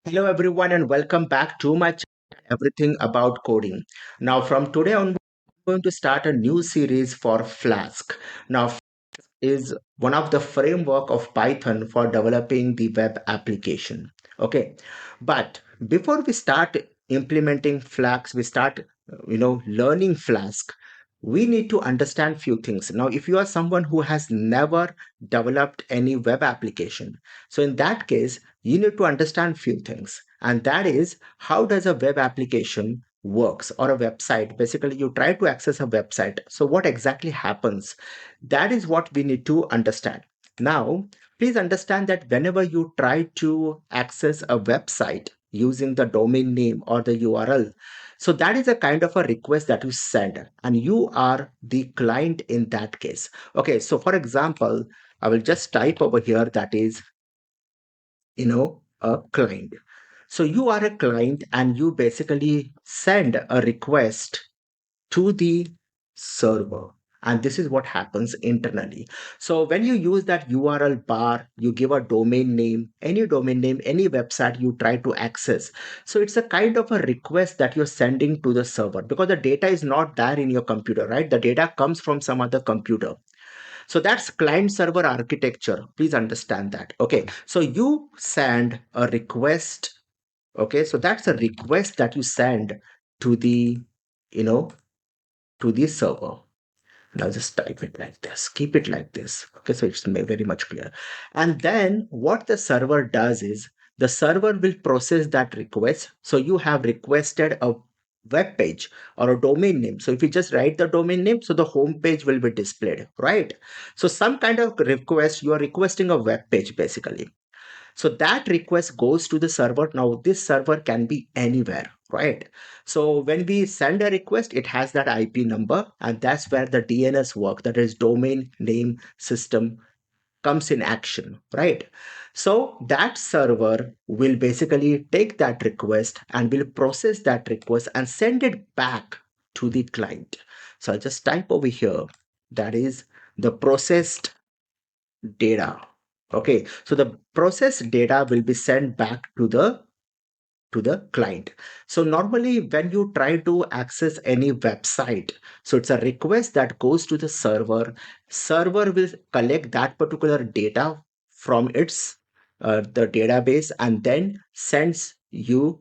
Hello, everyone, and welcome back to my channel, Everything About Coding. Now, from today on, I'm going to start a new series for Flask. Now, is one of the framework of Python for developing the web application. Okay, but before we start implementing Flask, we start learning Flask. We need to understand few things. Now, if you are someone who has never developed any web application, so in that case, you need to understand few things, and that is how does a web application works or a website. Basically, you try to access a website, so what exactly happens? That is what we need to understand. Now, please understand that whenever you try to access a website using the domain name or the URL, so that is a kind of a request that you send, and you are the client in that case. Okay, so for example, I will just type over here that is, a client. So you are a client and you basically send a request to the server. And this is what happens internally. So when you use that URL bar, you give a domain name, any website you try to access. So it's a kind of a request that you're sending to the server because the data is not there in your computer, right? The data comes from some other computer. So that's client server architecture. Please understand that. Okay. So you send a request. Okay. So that's a request that you send to the, you know, to the server. Now just type it like this, keep it like this. Okay, so it's very much clear. And then what the server does is the server will process that request. So you have requested a web page or a domain name. So if you just write the domain name, so the home page will be displayed, right? So some kind of request, you are requesting a web page basically. So that request goes to the server. Now, this server can be anywhere, right? So when we send a request, it has that IP number, and that's where the DNS work, that is domain name system, comes in action, right? So that server will basically take that request and will process that request and send it back to the client. So I'll just type over here, that is the processed data. Okay, so the processed data will be sent back to the client. So normally when you try to access any website, so it's a request that goes to the server. Server will collect that particular data from its the database and then sends you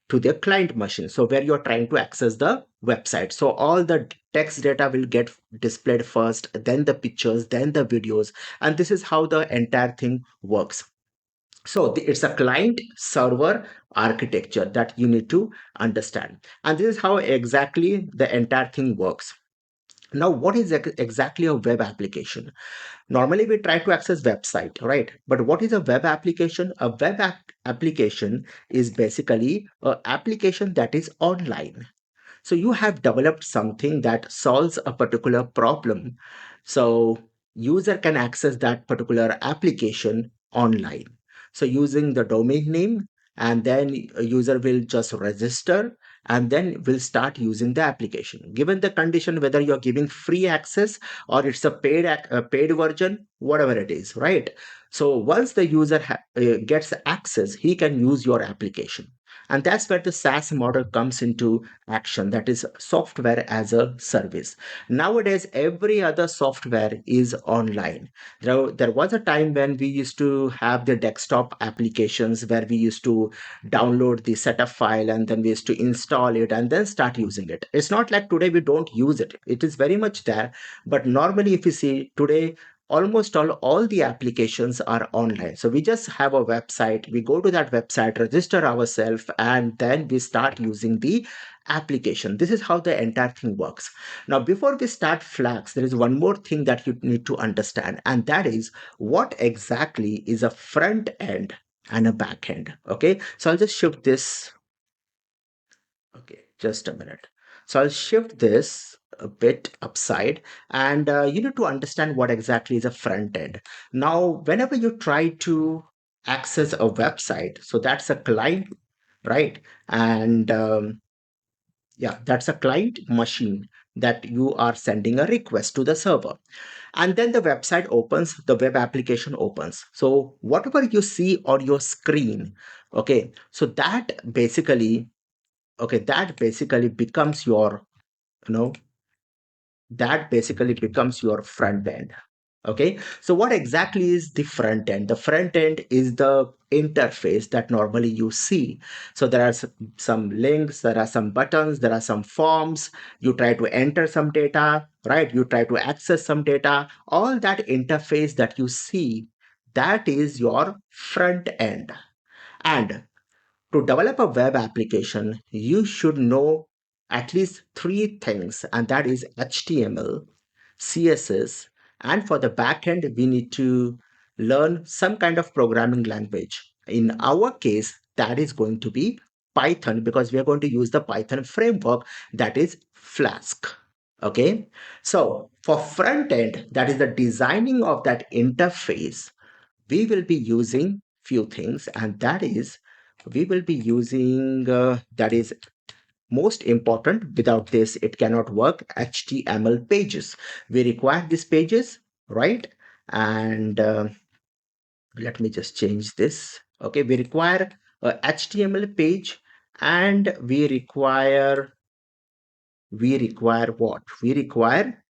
to the client machine, so where you're trying to access the website. So all the text data will get displayed first, then the pictures, then the videos, and this is how the entire thing works. So it's a client server architecture that you need to understand, and this is how exactly the entire thing works. Now, what is exactly a web application? Normally we try to access website, right? But what is a web application? A application is basically a application that is online. So you have developed something that solves a particular problem. So user can access that particular application online. So using the domain name, and then a user will just register and then will start using the application. Given the condition whether you're giving free access or it's a paid version, whatever it is, right? So once the user gets access, he can use your application. And that's where the SaaS model comes into action, that is software as a service. Nowadays every other software is online. There was a time when we used to have the desktop applications where we used to download the setup file and then we used to install it and then start using it. It's not like today we don't use it, it is very much there. But normally if you see today, almost all the applications are online. So we just have a website, we go to that website, register ourselves, and then we start using the application. This is how the entire thing works. Now before we start Flags, there is one more thing that you need to understand, and that is what exactly is a front end and a back end. Okay, so I'll just shift this. Okay, just a minute. So I'll shift this a bit upside, and you need to understand what exactly is a front end. Now, whenever you try to access a website, so that's a client, right? And yeah, that's a client machine. that you are sending a request to the server. And then the website opens, the web application opens. So whatever you see on your screen, okay, so that basically becomes your, you know, that basically becomes your front end. Okay, so what exactly is the front end? The front end is the interface that normally you see. So there are some links, there are some buttons, there are some forms. You try to enter some data, right? You try to access some data. All that interface that you see, that is your front end. And to develop a web application, you should know at least three things, and that is HTML, CSS, and for the backend, we need to learn some kind of programming language. In our case, that is going to be Python, because we are going to use the Python framework, that is Flask. Okay, so for front end, that is the designing of that interface, we will be using few things, and that is we will be using that is most important. Without this it cannot work, HTML pages. We require these pages, right? And let me just change this. Okay, we require a HTML page, and we require what? We require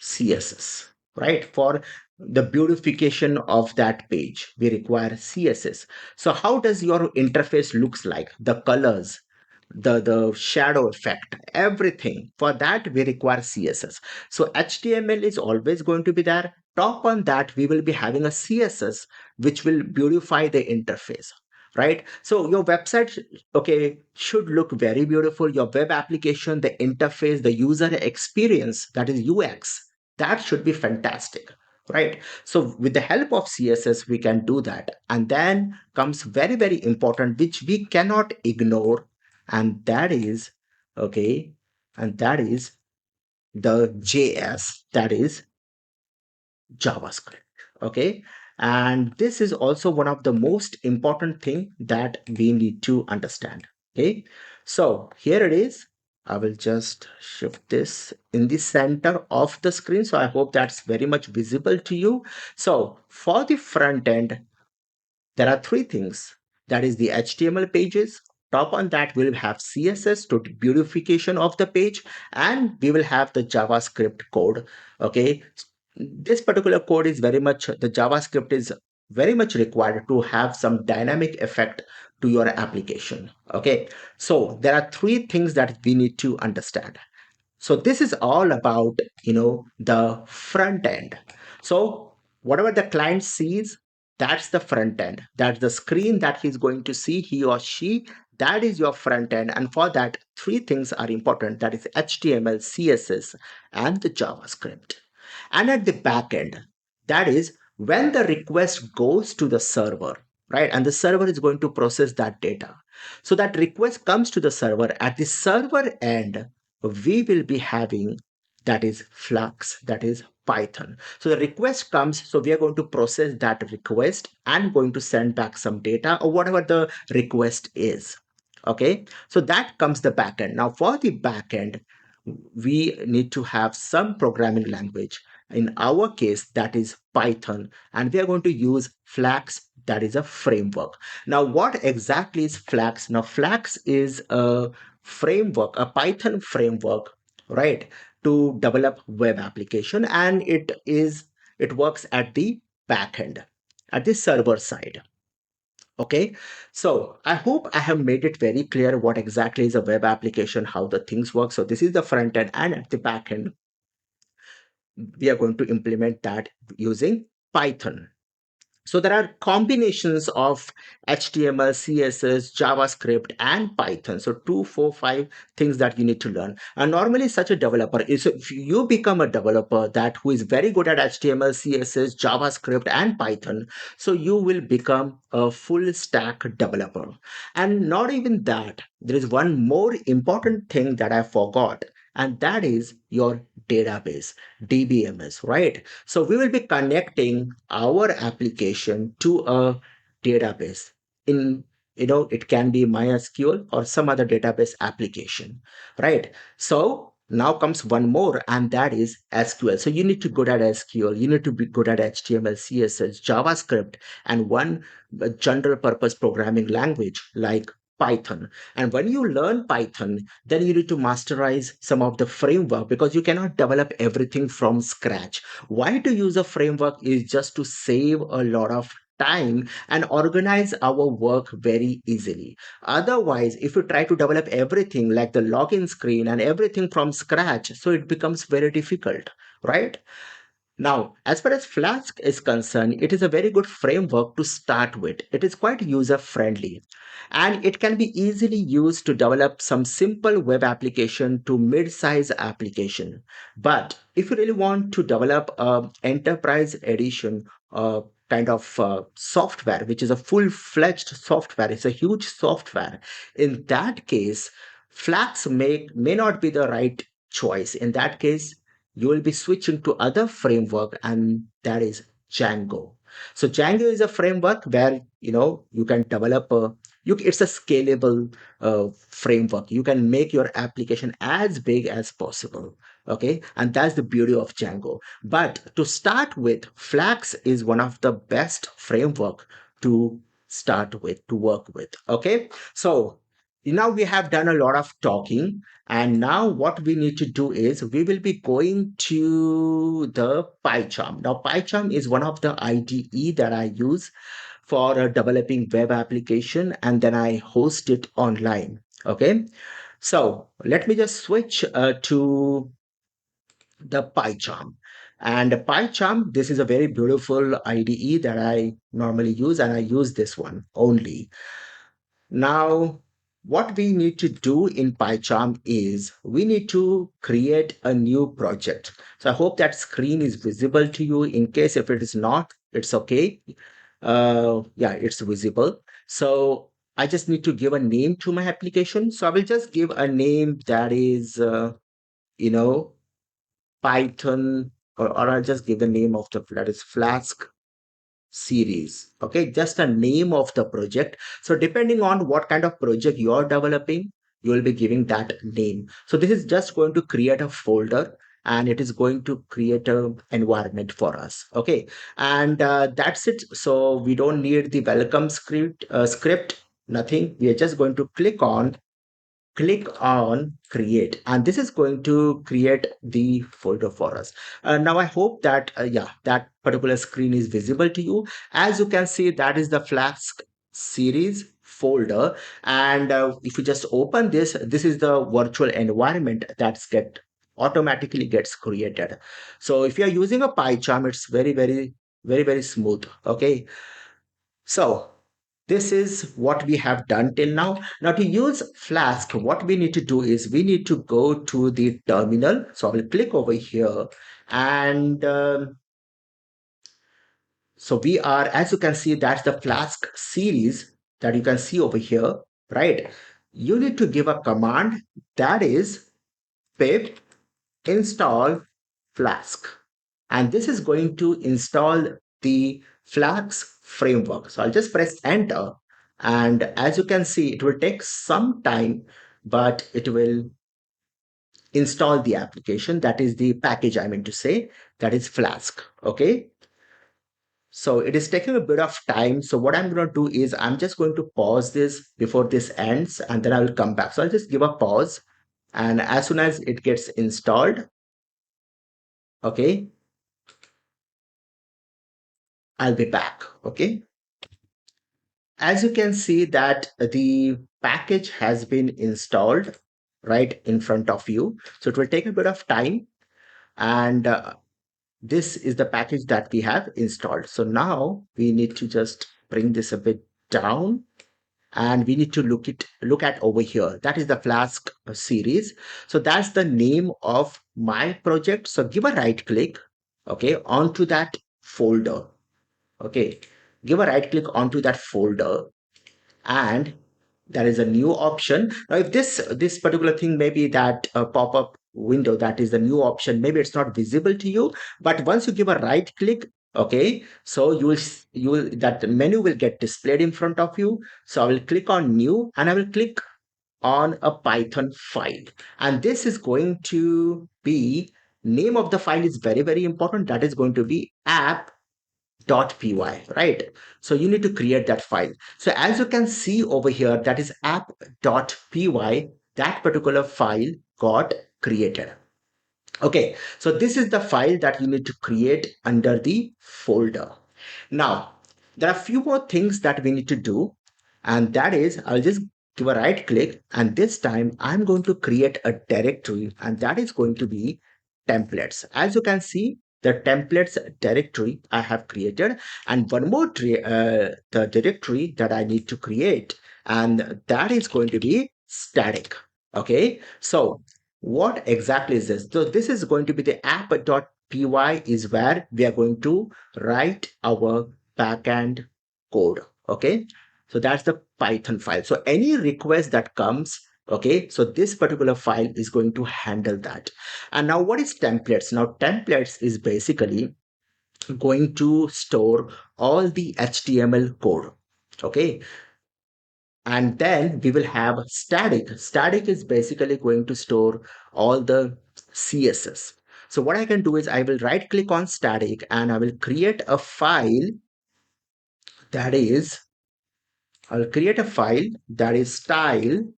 CSS, right? For the beautification of that page, we require CSS. So how does your interface looks like? The colors, the shadow effect, everything. For that, we require CSS. So HTML is always going to be there. Top on that, we will be having a CSS, which will beautify the interface, right? So your website, okay, should look very beautiful. Your web application, the interface, the user experience, that is UX, that should be fantastic, right? So with the help of CSS, we can do that. And then comes very, very important, which we cannot ignore, and that is, okay, and that is the JS, that is JavaScript. Okay, and this is also one of the most important thing that we need to understand. Okay, so here it is. I will just shift this in the center of the screen, so I hope that's very much visible to you. So for the front end, there are three things. That is the HTML pages. Top on that, we'll have CSS to beautification of the page, and we will have the JavaScript code. Okay, this particular code is very much, the JavaScript is very much required to have some dynamic effect to your application. Okay, so there are three things that we need to understand. So this is all about, the front end. So whatever the client sees, that's the front end. That's the screen that he's going to see, he or she. That is your front end. And for that, three things are important. That is HTML, CSS, and the JavaScript. And at the back end, that is when the request goes to the server, right? And the server is going to process that data. So that request comes to the server. At the server end, we will be having, that is Flux, that is Python. So the request comes, so we are going to process that request and going to send back some data or whatever the request is. Okay, so that comes the backend. Now for the backend, we need to have some programming language. In our case, that is Python, and we are going to use Flask, that is a framework. Now, what exactly is Flask? Now, Flask is a framework, a Python framework, right, to develop web application, and it works at the back end, at the server side. Okay, so I hope I have made it very clear what exactly is a web application, how the things work. So this is the front end, and at the back end, we are going to implement that using Python. So there are combinations of HTML, CSS, JavaScript, and Python. So 2, 4, 5 things that you need to learn. And normally such a developer is, if you become a developer that who is very good at HTML, CSS, JavaScript, and Python, so you will become a full stack developer. And not even that, there is one more important thing that I forgot, and that is your database, DBMS, right? So we will be connecting our application to a database. In, it can be MySQL or some other database application, right? So Now comes one more, and that is SQL. So you need to good at SQL, you need to be good at HTML, CSS, JavaScript, and one general purpose programming language like Python. And when you learn Python, then you need to masterize some of the framework, because you cannot develop everything from scratch. Why to use a framework is just to save a lot of time and organize our work very easily. Otherwise, if you try to develop everything like the login screen and everything from scratch, so it becomes very difficult, right? Now, as far as Flask is concerned, it is a very good framework to start with. It is quite user friendly, and it can be easily used to develop some simple web application to mid-size application. But if you really want to develop a enterprise edition kind of software, which is a full-fledged software, it's a huge software. In that case, Flask may not be the right choice. In that case, you will be switching to other framework, and that is Django. So Django is a framework where you can develop it's a scalable framework. You can make your application as big as possible. Okay, and that's the beauty of Django. But to start with, Flask is one of the best framework to start with, to work with. Okay, so now we have done a lot of talking, and now what we need to do is we will be going to the PyCharm. Now, PyCharm is one of the IDE that I use for developing web application, and then I host it online. Okay. So let me just switch to the PyCharm. And PyCharm, this is a very beautiful IDE that I normally use, and I use this one only. Now, what we need to do in PyCharm is we need to create a new project. So I hope that screen is visible to you. In case if it is not, it's okay. Yeah, it's visible. So I just need to give a name to my application. So I will just give a name that is, you know, Python, or I'll just give the name of that is Flask series. Okay, just a name of the project. So depending on what kind of project you are developing, you will be giving that name. So this is just going to create a folder, and it is going to create a environment for us. Okay, and that's it. So we don't need the welcome script, nothing. We are just going to click on create, and this is going to create the folder for us. Now I hope that yeah, that particular screen is visible to you. As you can see, that is the Flask series folder, and if you just open this, this is the virtual environment that's get automatically gets created. So if you are using a PyCharm, it's very smooth. Okay, so this is what we have done till now. Now to use Flask, what we need to do is we need to go to the terminal. So I will click over here, and so we are, as you can see, that's the Flask series that you can see over here, right? You need to give a command that is pip install Flask. And this is going to install the Flask framework. So I'll just press enter. And as you can see, it will take some time, but it will install the application. That is the package I mean to say, that is Flask. Okay. So it is taking a bit of time. So what I'm going to do is I'm just going to pause this before this ends, and then I will come back. So I'll just give a pause. And as soon as it gets installed, okay, I'll be back. Okay. As you can see that the package has been installed right in front of you. So it will take a bit of time, and this is the package that we have installed. So now we need to just bring this a bit down, and we need to look at over here. That is the Flask series. So that's the name of my project. So give a right click, okay, onto that folder. Okay, give a right click onto that folder, and there is a new option. Now if this particular thing, maybe that pop-up window, that is the new option, maybe it's not visible to you, but once you give a right click, okay, so that menu will get displayed in front of you. So I will click on new, and I will click on a Python file. And this is going to be, name of the file is very, very important. That is going to be app.py, right? So you need to create that file. So as you can see over here, that is app.py, that particular file got created. Okay, so this is the file that you need to create under the folder. Now, there are a few more things that we need to do, and that is, I'll just give a right click, and this time I'm going to create a directory, and that is going to be templates. As you can see, the templates directory I have created, and one more the directory that I need to create, and that is going to be static. Okay, so what exactly is this? So this is going to be the app.py is where we are going to write our backend code. Okay. So that's the Python file. So any request that comes, okay, so this particular file is going to handle that. And now what is templates? Now templates is basically going to store all the HTML code. Okay, and then we will have static is basically going to store all the css. So what I can do is I will right click on static and I will create a file that is, I'll create a file that is style.css.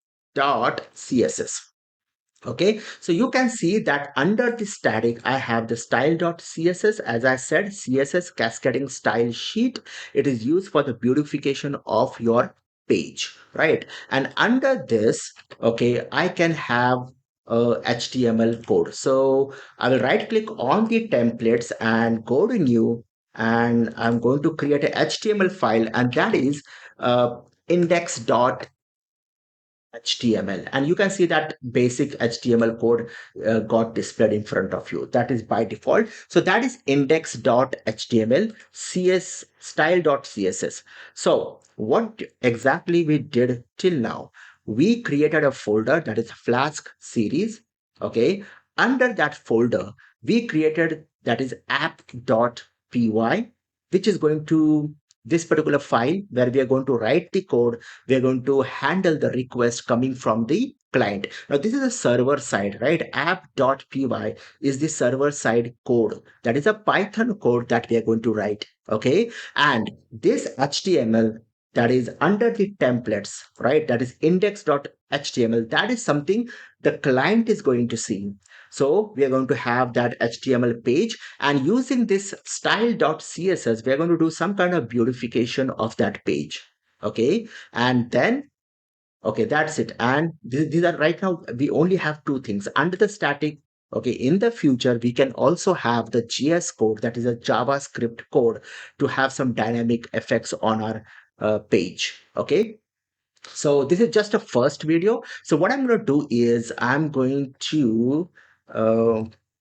Okay, so you can see that under the static, I have the style.css. As I said, CSS cascading style sheet. It is used for the beautification of your page, right? And under this, okay, I can have HTML code. So I will right click on the templates and go to new, and I'm going to create a HTML file, and that is index.html, and you can see that basic HTML code got displayed in front of you. That is by default. So that is index.html, cs style.css. So what exactly we did till now, we created a folder that is Flask series. Okay, under that folder we created that is app.py, which is going to this particular file where we are going to write the code. We are going to handle the request coming from the client. Now, this is a server side, right? App.py is the server side code. That is a Python code that we are going to write. Okay. And this HTML that is under the templates, right? That is index.html. That is something the client is going to see. So we are going to have that HTML page, and using this style.css, we are going to do some kind of beautification of that page. Okay. And then, okay, that's it. And these are right now, we only have two things under the static. Okay. In the future, we can also have the JS code, that is a JavaScript code, to have some dynamic effects on our page. Okay. So this is just a first video. So what I'm going to do is uh,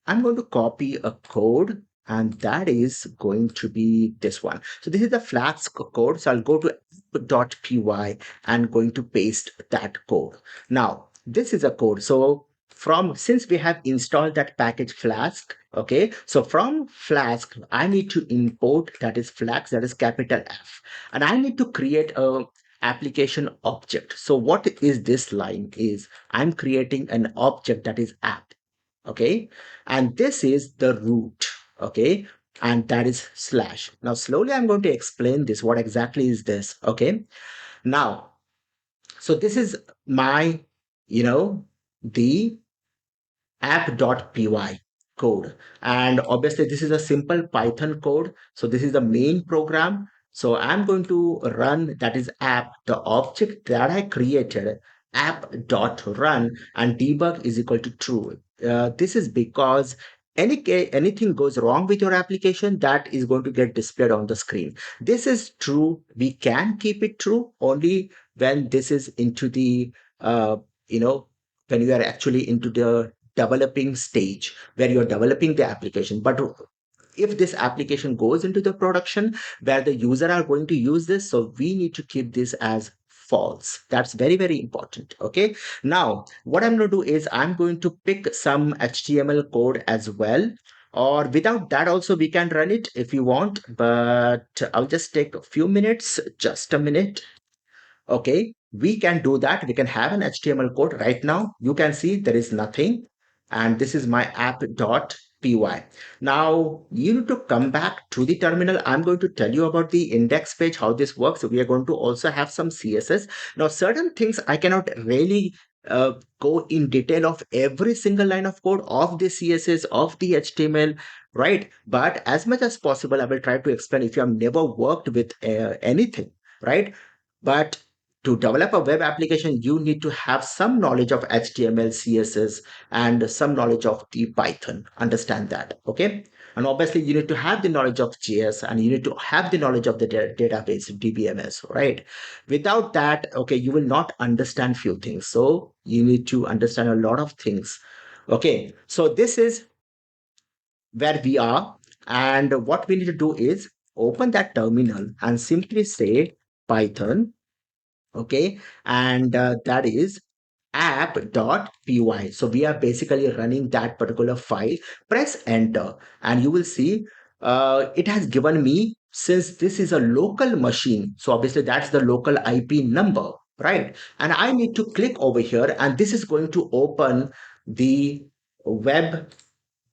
I'm going to copy a code, and that is going to be this one. So this is the Flask code. So I'll go to app.py and going to paste that code. Now this is a code. So from, since we have installed that package Flask, okay, so from Flask I need to import that is Flask, that is capital F, and I need to create a application object. So what is this line is, I'm creating an object that is app. Okay, and this is the root. Okay, and that is slash. Now slowly I'm going to explain this, what exactly is this. Okay, now, so this is my, you know, the app.py code. And obviously this is a simple Python code. So this is the main program. So I'm going to run that is app, the object that I created, app.run, and debug is equal to true. This is because anything goes wrong with your application, that is going to get displayed on the screen. This is true. We can keep it true only when this is into the you know, when you are actually into the developing stage where you're developing the application. But if this application goes into the production where the user are going to use this, so we need to keep this as false. That's very, very important. Okay, now what I'm going to do is I'm going to pick some HTML code as well, or without that also we can run it if you want, but I'll just take a few minutes, just a minute. Okay, we can do that. We can have an HTML code right now. You can see there is nothing. And this is my app.py. Now you need to come back to the terminal. I'm going to tell you about the index page, how this works. We are going to also have some CSS. Now, certain things I cannot really go in detail of every single line of code of the CSS, of the HTML, right? But as much as possible, I will try to explain if you have never worked with anything, right? But to develop a web application, you need to have some knowledge of HTML, CSS, and some knowledge of the Python. Understand that, okay? And obviously, you need to have the knowledge of JS, and you need to have the knowledge of the database, DBMS, right? Without that, okay, you will not understand few things. So you need to understand a lot of things. Okay, so this is where we are. And what we need to do is open that terminal and simply say Python. Okay, and that is app.py. So we are basically running that particular file. Press enter and you will see it has given me, since this is a local machine, so obviously that's the local IP number, right? And I need to click over here, and this is going to open the web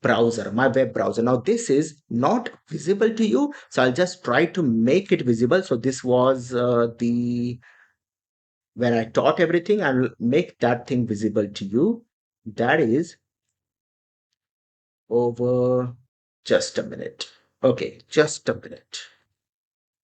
browser, my web browser. Now this is not visible to you, so I'll just try to make it visible. So this was the when I taught everything, I will make that thing visible to you. That is over, just a minute. Okay, just a minute.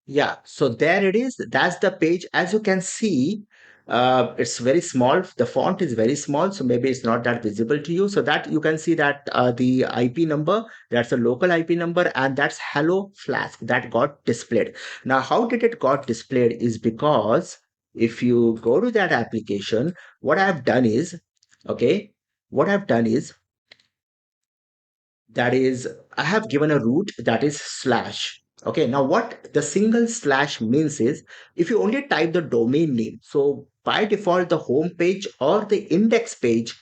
Yeah, so there it is. That's the page. As you can see, it's very small. The font is very small, so maybe it's not that visible to you. So that you can see that the IP number, that's a local IP number, and that's Hello Flask that got displayed. Now, how did it got displayed is because if you go to that application, what I've done is, okay, what I've done is that is I have given a root that is slash. Okay, now what the single slash means is if you only type the domain name, so by default the home page or the index page,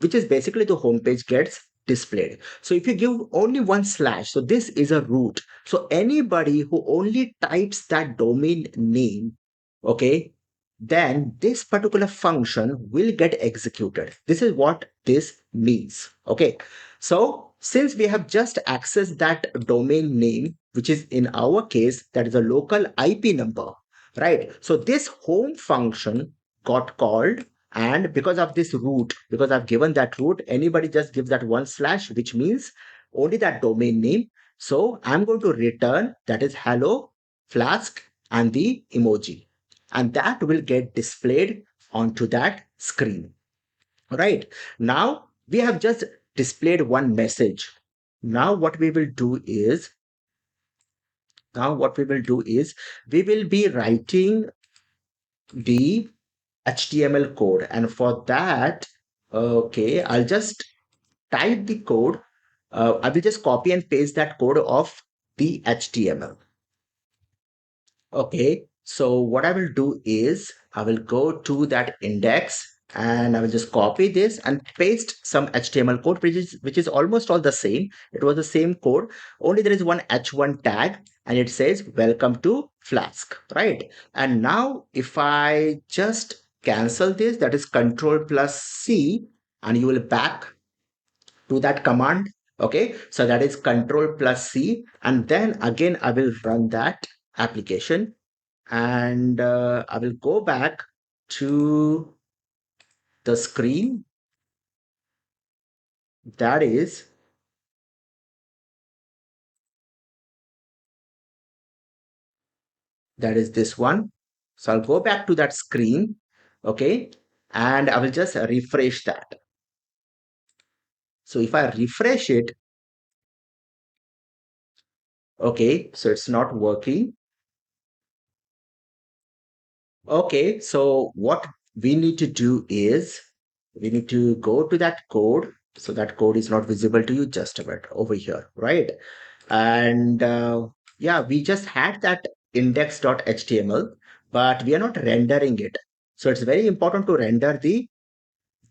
which is basically the home page, gets displayed. So if you give only one slash, so this is a root, so anybody who only types that domain name, okay, then this particular function will get executed. This is what this means. Okay, so since we have just accessed that domain name, which is in our case, that is a local IP number, right? So this home function got called, and because of this root, because I've given that root, anybody just gives that one slash, which means only that domain name. So I'm going to return that is hello flask and the emoji, and that will get displayed onto that screen. Right. Now we have just displayed one message. Now what we will do is, now what we will do is we will be writing the HTML code. And for that, okay, I'll just type the code. I will just copy and paste that code of the HTML. Okay, so what I will do is I will go to that index and I will just copy this and paste some HTML code, which is almost all the same. It was the same code, only there is one H1 tag and it says welcome to Flask, right? And now if I just cancel this, that is Control plus C, and you will back to that command. Okay, so that is Control plus C, and then again I will run that application, and I will go back to the screen. That is, that is this one. So I'll go back to that screen. Okay, and I will just refresh that. So if I refresh it, okay, so it's not working. Okay, so what we need to do is we need to go to that code. So that code is not visible to you, just a bit over here, right? And yeah, we just had that index.html, but we are not rendering it. So it's very important to render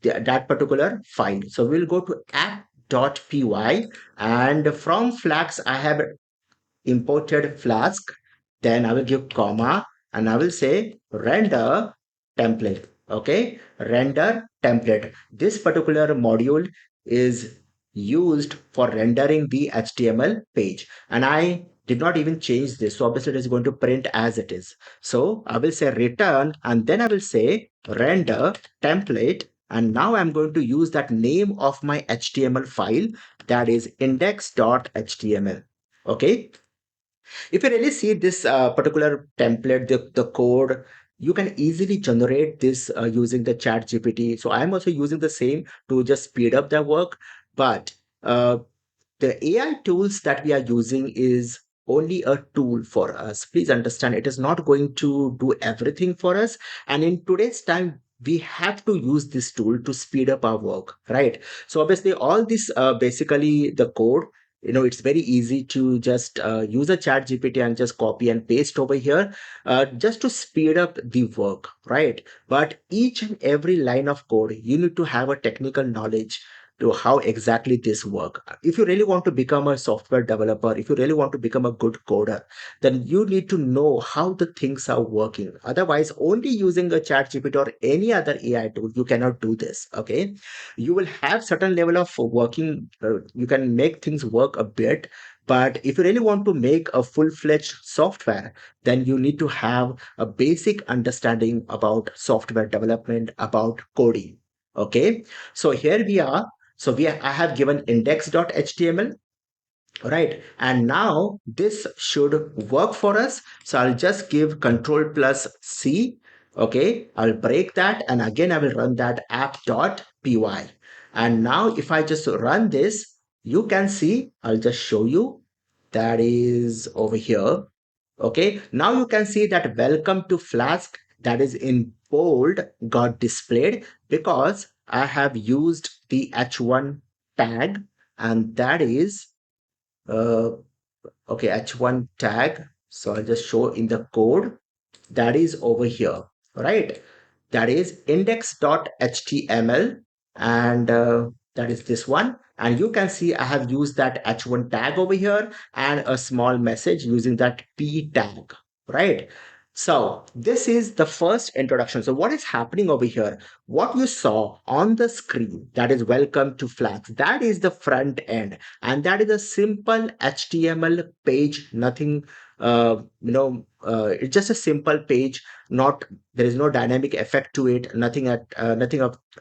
that particular file. So we'll go to app.py, and from Flask, I have imported Flask. Then I will give comma, and I will say render template. Okay, render template. This particular module is used for rendering the HTML page, and I did not even change this. So obviously it is going to print as it is. So I will say return, and then I will say render template. And now I'm going to use that name of my HTML file, that is index.html. Okay, if you really see this particular template, the code, you can easily generate this using the chat GPT. So I'm also using the same to just speed up the work. But uh, the AI tools that we are using is only a tool for us. Please understand, it is not going to do everything for us. And in today's time, we have to use this tool to speed up our work, right? So obviously, all this basically the code. It's very easy to just use a chat GPT and just copy and paste over here, just to speed up the work, right? But each and every line of code, you need to have a technical knowledge to how exactly this work. If you really want to become a software developer, if you really want to become a good coder, then you need to know how the things are working. Otherwise, only using a chat GPT or any other AI tool, you cannot do this. Okay, you will have certain level of working. You can make things work a bit, but if you really want to make a full-fledged software, then you need to have a basic understanding about software development, about coding. Okay, so here we are. So I have given index.html, right? And now this should work for us. So I'll just give control plus C. Okay, I'll break that. And again, I will run that app.py. And now if I just run this, you can see, I'll just show you, that is over here. Okay, now you can see that welcome to Flask, that is in bold, got displayed because I have used the H1 tag, and that is uh, okay, H1 tag. So I'll just show in the code, that is over here, right? That is index.html, and that is this one. And you can see I have used that h1 tag over here and a small message using that p tag, right? So this is the first introduction. So what is happening over here, what you saw on the screen, that is welcome to Flags, that is the front end, and that is a simple html page. Nothing it's just a simple page. Not, there is no dynamic effect to it, nothing of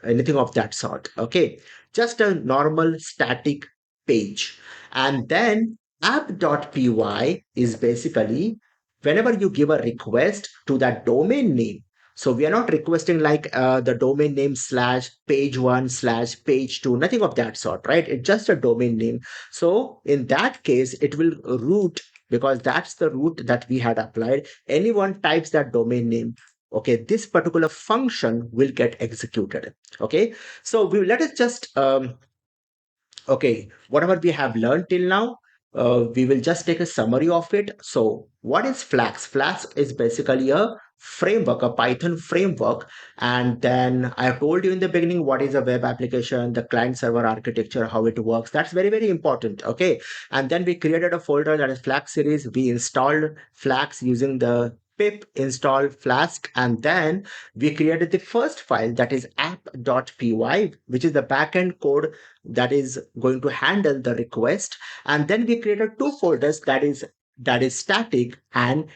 anything of that sort. Okay, just a normal static page. And then app.py is basically whenever you give a request to that domain name. So we are not requesting like the domain name slash page one slash page two, nothing of that sort, right? It's just a domain name. So in that case, it will route, because that's the route that we had applied. Anyone types that domain name, okay, this particular function will get executed. Okay, so let us just okay, whatever we have learned till now, we will just take a summary of it. So, what is Flask? Flask is basically a framework, a Python framework. And then I have told you in the beginning what is a web application, the client server architecture, how it works. That's very, very important. Okay. And then we created a folder that is Flask series. We installed Flask using the pip install Flask, and then we created the first file, that is app.py, which is the backend code that is going to handle the request. And then we created two folders, that is static and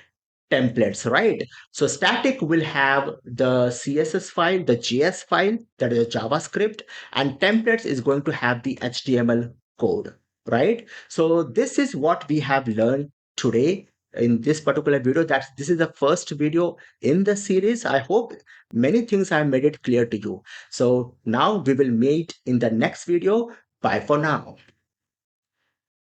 templates, right? So static will have the CSS file, the JS file, that is a JavaScript, and templates is going to have the HTML code, right? So this is what we have learned today in this particular video. That this is the first video in the series. I hope many things I made it clear to you. So now we will meet in the next video. Bye for now.